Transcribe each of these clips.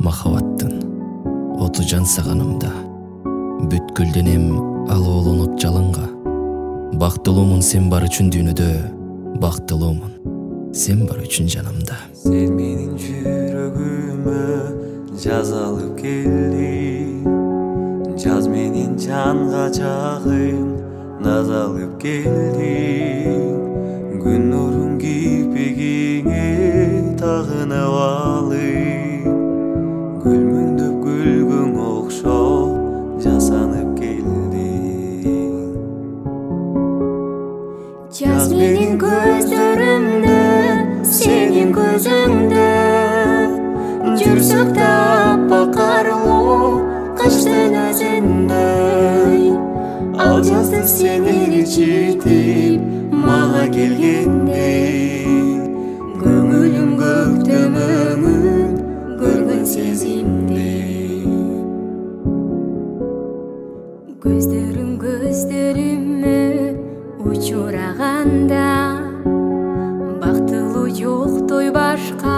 махабаттын оту жанса канымда, бүткүлденем ал оолонот жалынга. Бактылуумун сен бар үчүн дүйнөдө, бактылуумун сен бар үчүн жанымда. Сен менин жүрөгүмө жаз алып келдиң, жаз менин жанга жагым наз алып келдиң. Күн нурун кийпегиңе тагынып алып, гүлмүңдөп гүлгүң окшоп жасанып келдиң. Жаз менин көздөрүмдө, сенин көзүңдө, жүрсөк таппа карылуу кыштын өзүндөй. Ал жазды сен ээрчитип мага келгенде, көңүлүм көктөмөңүн көргөн сезимде. Көздөрүң көздөрүмө учураганда, бактылуу жоктой башка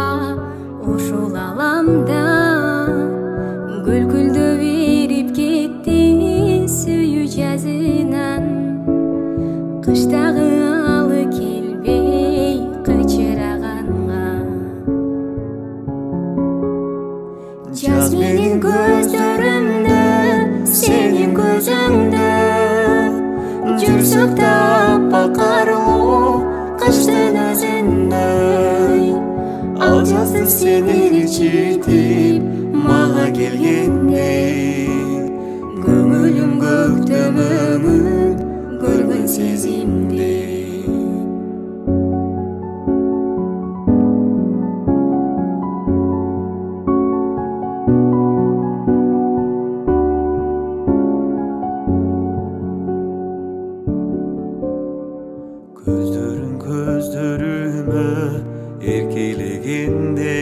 ушул аламда. Гүлгүлдөп эрип кетти сүйүү жазынан, кыштагы алы келбей кычыраганга. Жаз менин көздөрүмдө, сенин көзүңдө, жүрсөк таппа карылуу кыштын өзүндөй. Ал жазды сен ээрчитип мага келгенде, көңүлүм көктөмөңүн көргөн сезимде. Көздөрүң көздөрүмө эркелегенде,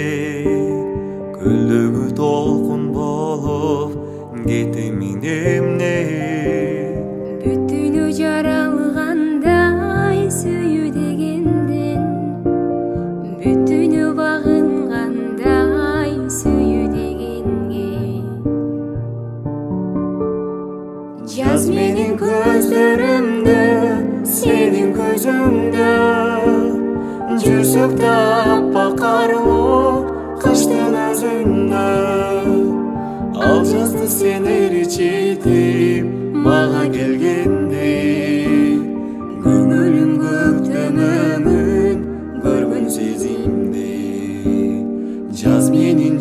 көлдөгү толкун болуп кетемин эмне. Бүт дүйнө жаралгандай сүйүү дегенден, бүт дүйнө багынгандай сүйүү дегенге. Жаз менин көздөрүмдө, сенин көзүңдө, жүрсөк таппа карылуу кыштын өзүндөй. Ал жазды сен ээрчитип мага келгенде, көңүлүм көктөмөңүн көргөн сезимде. Жаз менин